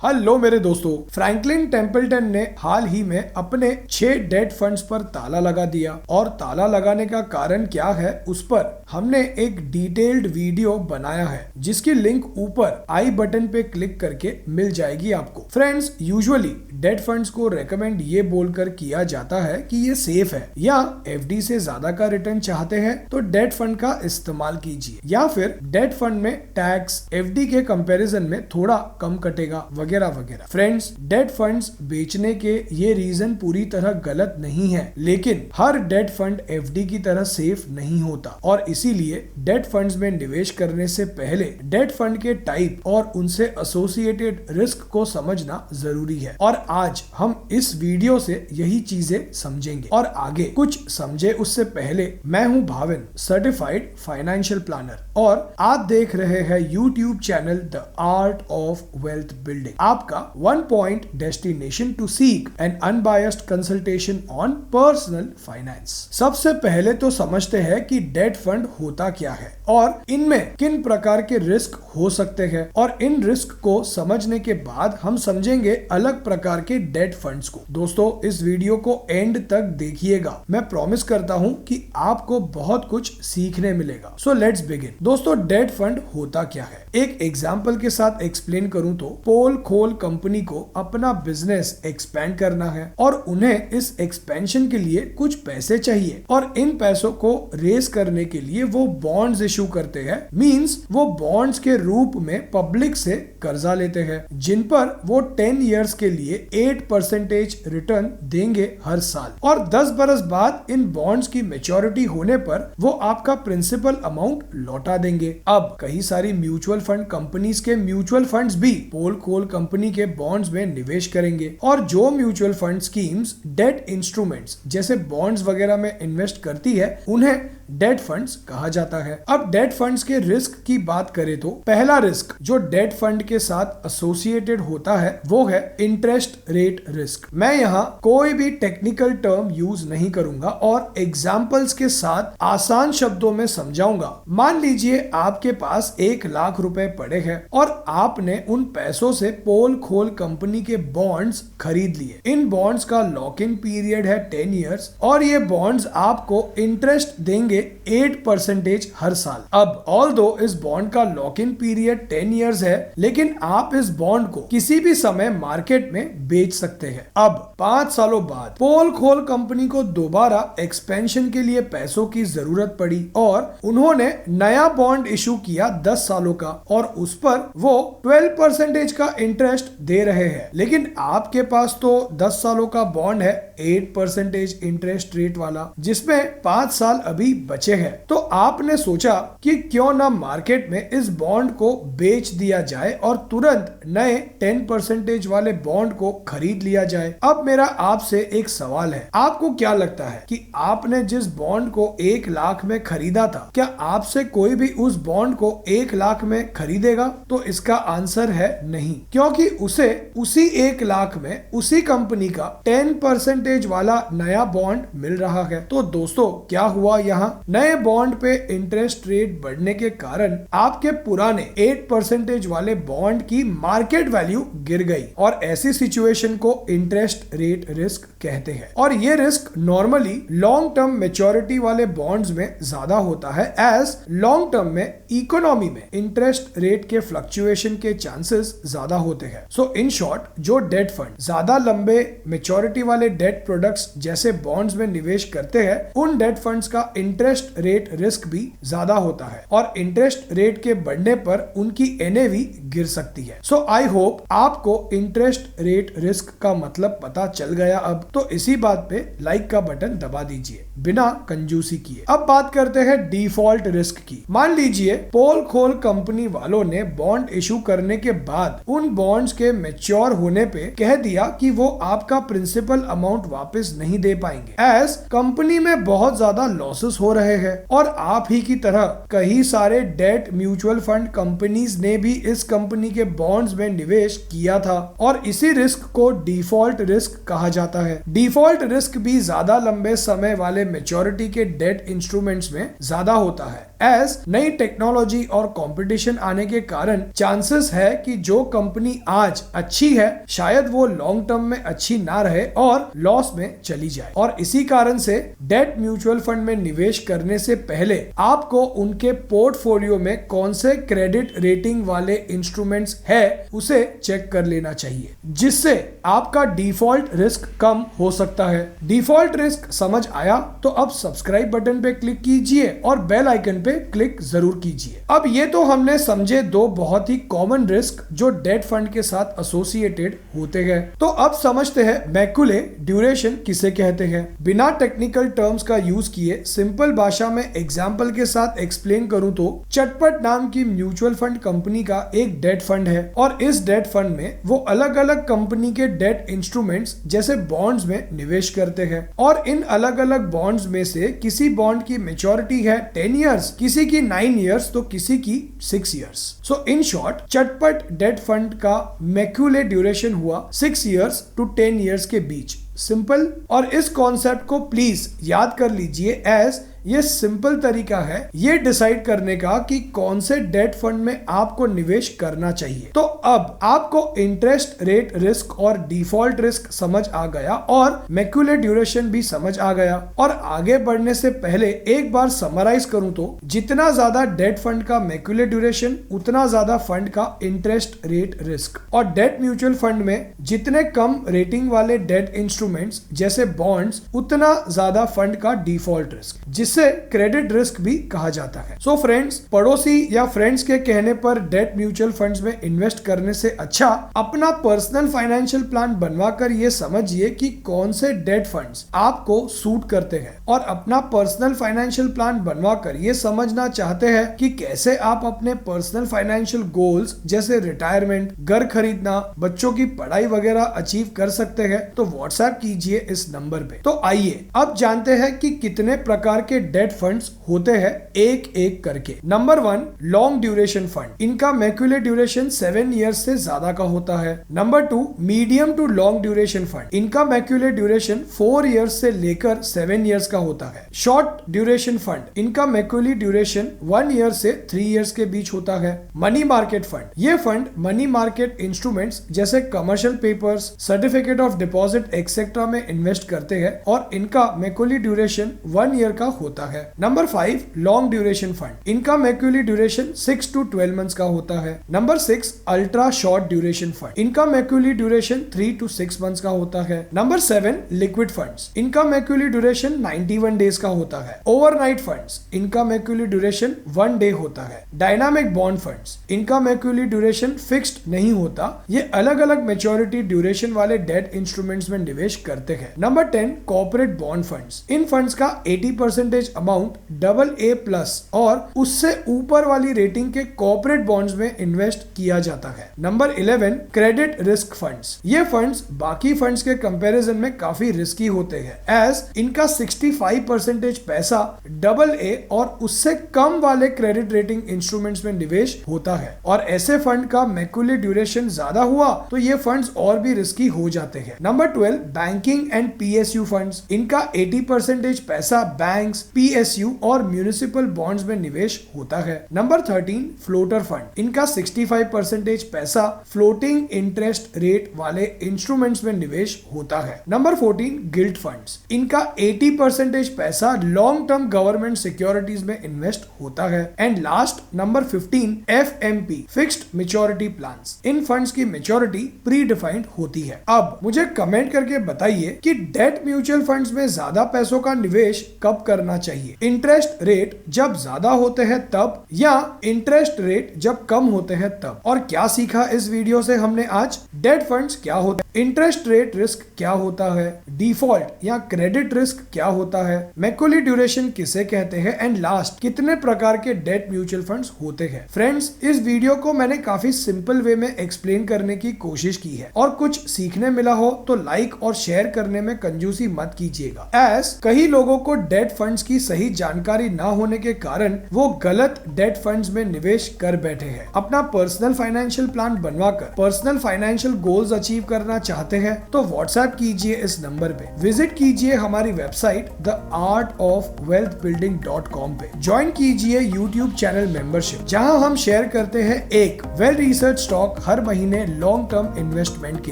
Hello मेरे दोस्तों, Franklin Templeton ने हाल ही में अपने 6 डेट फंड्स पर ताला लगा दिया और ताला लगाने का कारण क्या है उस पर हमने एक डिटेल्ड वीडियो बनाया है जिसकी लिंक ऊपर आई बटन पे क्लिक करके मिल जाएगी आपको। फ्रेंड्स, यूजुअली डेट फंड्स को रेकमेंड ये बोलकर किया जाता है कि ये सेफ है या एफडी से ज्यादा का रिटर्न चाहते हैं तो डेट फंड का इस्तेमाल कीजिए, या फिर डेट फंड में टैक्स एफडी के कंपैरिजन में थोड़ा कम कटेगा वगैरह वगैरह। फ्रेंड्स, डेट फंड्स बेचने के ये रीजन पूरी तरह गलत नहीं है, लेकिन हर डेट फंड एफडी की तरह सेफ नहीं होता और इसीलिए डेट फंड्स में निवेश करने से पहले डेट फंड के टाइप और उनसे एसोसिएटेड रिस्क को समझना जरूरी है। और आज हम इस वीडियो से यही चीजें समझेंगे और आगे कुछ समझे उससे पहले मैं हूं भाविन, सर्टिफाइड फाइनेंशियल प्लानर, और आप देख रहे हैं YouTube channel the art of wealth building, आपका one point destination to seek an unbiased consultation on personal finance. सबसे पहले तो समझते हैं कि डेट फंड होता क्या है और इनमें किन प्रकार के रिस्क हो सकते हैं, और इन रिस्क को समझने के बाद हम समझेंगे अलग प्रकार के डेट फंड्स को। दोस्तों, इस वीडियो को एंड तक देखिएगा, मैं प्रॉमिस करता हूं कि आपको बहुत कुछ सीखने मिलेगा। So let's begin. दोस्तों, डेट फंड होता क्या है, एक एग्जाम्पल के साथ एक्सप्लेन करूं तो पोल खोल कंपनी को अपना बिजनेस एक्सपेंड करना है और उन्हें इस एक्सपेंशन के लिए कुछ पैसे चाहिए और इन पैसों को रेज करने के लिए वो बॉन्ड्स इशू करते हैं। मींस वो बॉन्ड्स के रूप में पब्लिक से कर्जा लेते हैं जिन पर वो 10 इयर्स के लिए 8% रिटर्न देंगे हर साल, और 10 बरस बाद इन बॉन्ड्स की मैच्योरिटी होने पर वो आपका प्रिंसिपल अमाउंट लौटा देंगे। अब कई सारी म्यूचुअल फंड कंपनीज के म्यूचुअल फंड्स भी पोल खोल कंपनी के बॉन्ड्स में निवेश करेंगे, और जो mutual fund schemes debt instruments जैसे बॉन्ड्स वगैरह में इन्वेस्ट करती है उन्हें डेट फंड्स कहा जाता है। अब डेट फंड्स के रिस्क की बात करें तो पहला रिस्क जो डेट फंड के साथ एसोसिएटेड होता है वो है इंटरेस्ट रेट रिस्क। मैं यहाँ कोई भी टेक्निकल टर्म यूज नहीं करूंगा और एग्जाम्पल्स के साथ आसान शब्दों में समझाऊंगा। मान लीजिए आपके पास 1 लाख रुपए पड़े हैं और आपने उन पैसों से पोल खोल कंपनी के बॉन्ड्स खरीद लिए। इन बॉन्ड्स का लॉक इन पीरियड है 10 इयर्स और ये बॉन्ड्स आपको इंटरेस्ट देंगे 8% हर साल। अब ऑल्दो इस बॉन्ड का लॉक इन पीरियड 10 इयर्स है, लेकिन आप इस बॉन्ड को किसी भी समय मार्केट में बेच सकते हैं। अब 5 सालों बाद पोल खोल कंपनी को दोबारा एक्सपेंशन के लिए पैसों की जरूरत पड़ी और उन्होंने नया बॉन्ड इशू किया 10 सालों का और उस पर वो 12% का इंटरेस्ट दे रहे हैं, लेकिन आपके पास तो 10 सालों का बॉन्ड है 8% इंटरेस्ट रेट वाला जिसमें 5 साल अभी बचे हैं। तो आपने सोचा कि क्यों ना मार्केट में इस बॉन्ड को बेच दिया जाए और तुरंत नए 10% वाले बॉन्ड को खरीद लिया जाए। अब मेरा आपसे एक सवाल है, आपको क्या लगता है कि आपने जिस बॉन्ड को 1 लाख में खरीदा था, क्या आपसे कोई भी उस बॉन्ड को 1 लाख में खरीदेगा? तो इसका आंसर है नहीं, क्योंकि उसे उसी 1 लाख में उसी कंपनी का 10% वाला नया बॉन्ड मिल रहा है। तो दोस्तों, क्या हुआ यहाँ? नए बॉन्ड पे इंटरेस्ट रेट बढ़ने के कारण आपके पुराने 8% वाले बॉन्ड की मार्केट वैल्यू गिर गई और ऐसी सिचुएशन को इंटरेस्ट रेट रिस्क कहते हैं। और ये risk normally long term maturity वाले बॉन्ड्स में ज्यादा होता है, एज लॉन्ग टर्म में इकोनॉमी में इंटरेस्ट रेट के फ्लक्चुएशन के चांसेस ज्यादा होते हैं। सो इन शॉर्ट, जो डेट फंड ज्यादा लंबे मैच्योरिटी वाले डेट प्रोडक्ट्स जैसे बॉन्ड्स में निवेश करते हैं उन डेट फंड्स का इंटरेस्ट रेट रिस्क भी ज्यादा होता है और इंटरेस्ट रेट के बढ़ने पर उनकी एनएवी गिर सकती है। सो आई होप आपको इंटरेस्ट रेट रिस्क का मतलब पता चल गया। अब तो इसी बात पे लाइक का बटन दबा दीजिए बिना कंजूसी किए। अब बात करते हैं डिफॉल्ट रिस्क की। मान लीजिए पोल खोल कंपनी वालों ने बॉन्ड इशू करने के बाद उन बॉन्ड्स के मैच्योर होने पे कह दिया कि वो आपका प्रिंसिपल अमाउंट वापस नहीं दे पाएंगे, एज कंपनी में बहुत ज्यादा लॉसेस हो रहे हैं और आप ही की तरह कई सारे डेट म्यूचुअल फंड कंपनीज ने भी इस कंपनी के बॉन्ड्स में निवेश किया था और इसी रिस्क को डिफॉल्ट रिस्क कहा जाता है। डिफॉल्ट रिस्क भी ज्यादा लंबे समय वाले मैच्योरिटी के डेट इंस्ट्रूमेंट्स में ज्यादा होता है, एज नई टेक्नोलॉजी और कंपटीशन आने के कारण चांसेस है कि जो कंपनी कंपनी आज अच्छी है शायद वो लॉन्ग टर्म में अच्छी ना रहे और लॉस में चली जाए। और इसी कारण से डेट म्यूचुअल फंड में निवेश करने से पहले आपको उनके पोर्टफोलियो में कौन से क्रेडिट रेटिंग वाले इंस्ट्रूमेंट्स है उसे चेक कर लेना चाहिए, जिससे आपका डिफॉल्ट रिस्क कम हो सकता है। डिफॉल्ट रिस्क समझ आया तो अब सब्सक्राइब बटन पे क्लिक कीजिए और बेल आइकन पे क्लिक जरूर कीजिए। अब ये तो हमने समझे दो बहुत ही कॉमन रिस्क जो डेट फंड के साथ एसोसिएटेड होते हैं। तो अब समझते हैं मैक्युले ड्यूरेशन किसे कहते हैं। बिना टेक्निकल टर्म्स का यूज किए सिंपल भाषा में एग्जाम्पल के साथ एक्सप्लेन करूं तो चटपट नाम की म्यूचुअल फंड कंपनी का एक डेट फंड है और इस डेट फंड में वो अलग अलग कंपनी के डेट इंस्ट्रूमेंट्स जैसे बॉन्ड्स में निवेश करते हैं और इन अलग अलग बॉन्ड्स में से किसी बॉन्ड की मैच्योरिटी है 10 इयर्स, किसी की 9 इयर्स तो किसी की 6 इयर्स। सो इन शॉर्ट चटपट डेट फंड का मैक्युले ड्यूरेशन हुआ 6 इयर्स टू 10 इयर्स के बीच। सिंपल। और इस कॉन्सेप्ट को प्लीज याद कर लीजिए एज ये सिंपल तरीका है ये डिसाइड करने का कि कौन से डेट फंड में आपको निवेश करना चाहिए। तो अब आपको इंटरेस्ट रेट रिस्क और डिफॉल्ट रिस्क समझ आ गया और मैक्युले ड्यूरेशन भी समझ आ गया। और आगे बढ़ने से पहले एक बार समराइज करूं तो जितना ज्यादा डेट फंड का मैक्युले ड्यूरेशन उतना ज्यादा फंड का इंटरेस्ट रेट रिस्क, और डेट म्यूचुअल फंड में जितने कम रेटिंग वाले डेट इंस्ट्रूमेंट्स जैसे बॉन्ड्स उतना ज्यादा फंड का डिफॉल्ट रिस्क, जिससे क्रेडिट रिस्क भी कहा जाता है। सो फ्रेंड्स, पड़ोसी या फ्रेंड्स के कहने पर डेट म्यूचुअल फंड्स में इन्वेस्ट करने से अच्छा अपना पर्सनल फाइनेंशियल प्लान बनवाकर ये समझिए कि कौन से डेट फंड्स आपको सूट करते हैं और अपना पर्सनल फाइनेंशियल प्लान बनवाकर ये समझना चाहते हैं कि कैसे आप अपने पर्सनल फाइनेंशियल गोल्स जैसे रिटायरमेंट, घर खरीदना, बच्चों की पढ़ाई वगैरह अचीव कर सकते हैं तो व्हाट्सएप कीजिए इस नंबर पे। तो आइए अब जानते हैं कि कितने प्रकार के डेट फंड्स होते हैं एक एक करके। Number 1, long duration fund. इनका मैक्युले ड्यूरेशन 7 इयर्स से ज्यादा का होता है। Number 2, medium to long duration fund. इनका मैक्युले ड्यूरेशन 4 इयर्स से लेकर 7 इयर्स का होता है। Short duration fund. इनका मैक्युले ड्यूरेशन 1 ईयर से 3 इयर्स के बीच होता है। Money market fund. ये फंड मनी मार्केट इंस्ट्रूमेंट्स जैसे commercial papers, certificate of deposit etcetera में इन्वेस्ट करते हैं और इनका मैक्युले ड्यूरेशन 1 ईयर का होता है। Number 5, long duration fund. इनका मैक्युले ड्यूरेशन 6 to 12 मंथ्स का होता है। Number 6, ultra short duration fund. इनका मैक्युले ड्यूरेशन 3 to 6 मंथ्स का होता है। Number 7, liquid funds. इनका मैक्युले ड्यूरेशन 91 डेज का होता है। Overnight funds. इनका मैक्युले ड्यूरेशन 1 डे होता है। Dynamic bond funds. इनका मैक्युले ड्यूरेशन फिक्स्ड नहीं होता, ये अलग अलग मैच्योरिटी ड्यूरेशन वाले डेट इंस्ट्रूमेंट्स में निवेश करते हैं। Number 10, corporate bond funds. इन फंड्स का 80% अमाउंट AA+ और उससे ऊपर वाली रेटिंग के कॉर्पोरेट बॉन्ड्स में इन्वेस्ट किया जाता है। Number 11, credit risk funds. ये फंड्स बाकी फंड्स के कंपैरिजन में काफी रिस्की होते हैं एज इनका 65% पैसा AA और उससे कम वाले क्रेडिट रेटिंग इंस्ट्रूमेंट्स में निवेश होता है और ऐसे फंड का मैक्युले ड्यूरेशन ज्यादा हुआ तो ये फंड्स और भी रिस्की हो जाते हैं। Number 12, banking and PSU funds. इनका 80% पैसा बैंक्स, PSU और म्यूनिसिपल बॉन्ड्स में निवेश होता है। Number 13, floater fund. इनका 65% पैसा फ्लोटिंग इंटरेस्ट रेट वाले इंस्ट्रूमेंट्स में निवेश होता है। Number 14, guilt funds. इनका 80% पैसा लॉन्ग टर्म गवर्नमेंट सिक्योरिटीज में इन्वेस्ट होता है। And last number 15, FMP, fixed maturity plans. In funds की मैच्योरिटी प्री डिफाइंड होती है। अब मुझे कमेंट करके बताइए कि डेट म्यूचुअल फंड्स में ज्यादा पैसों का निवेश कब करना चाहिए। इंटरेस्ट रेट जब ज्यादा होते हैं तब या इंटरेस्ट रेट जब कम होते हैं तब। और क्या सीखा इस वीडियो से हमने आज? डेट फंड्स क्या होते हैं, इंटरेस्ट रेट रिस्क क्या होता है, डिफॉल्ट या क्रेडिट रिस्क क्या होता है, मैक्युले ड्यूरेशन किसे कहते हैं, एंड लास्ट कितने प्रकार के डेट म्यूचुअल फंड्स होते हैं। फ्रेंड्स, इस वीडियो को मैंने काफी सिंपल वे में एक्सप्लेन करने की कोशिश की है और कुछ सीखने मिला हो तो लाइक और शेयर करने में कंजूसी मत कीजिएगा एज कई लोगों को डेट फंड्स की सही जानकारी ना होने के कारण वो गलत डेट फंड्स में निवेश कर बैठे हैं। अपना पर्सनल फाइनेंशियल प्लान बनवाकर पर्सनल फाइनेंशियल गोल्स अचीव करना चाहते हैं तो व्हाट्सएप कीजिए इस नंबर पे, विजिट कीजिए हमारी वेबसाइट theartofwealthbuilding.com पे, ज्वाइन कीजिए यूट्यूब चैनल मेंबरशिप जहां हम शेयर करते हैं एक वेल रिसर्च स्टॉक हर महीने लॉन्ग टर्म इन्वेस्टमेंट के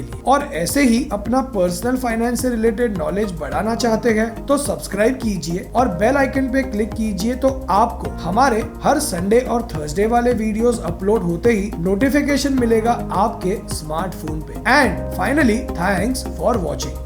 लिए। और ऐसे ही अपना पर्सनल फाइनेंस से रिलेटेड नॉलेज बढ़ाना चाहते हैं तो सब्सक्राइब कीजिए और बेल आइकन पे क्लिक कीजिए, तो आपको हमारे हर संडे और थर्सडे वाले वीडियोस अपलोड होते ही नोटिफिकेशन मिलेगा आपके स्मार्टफोन पे। And finally thanks for watching.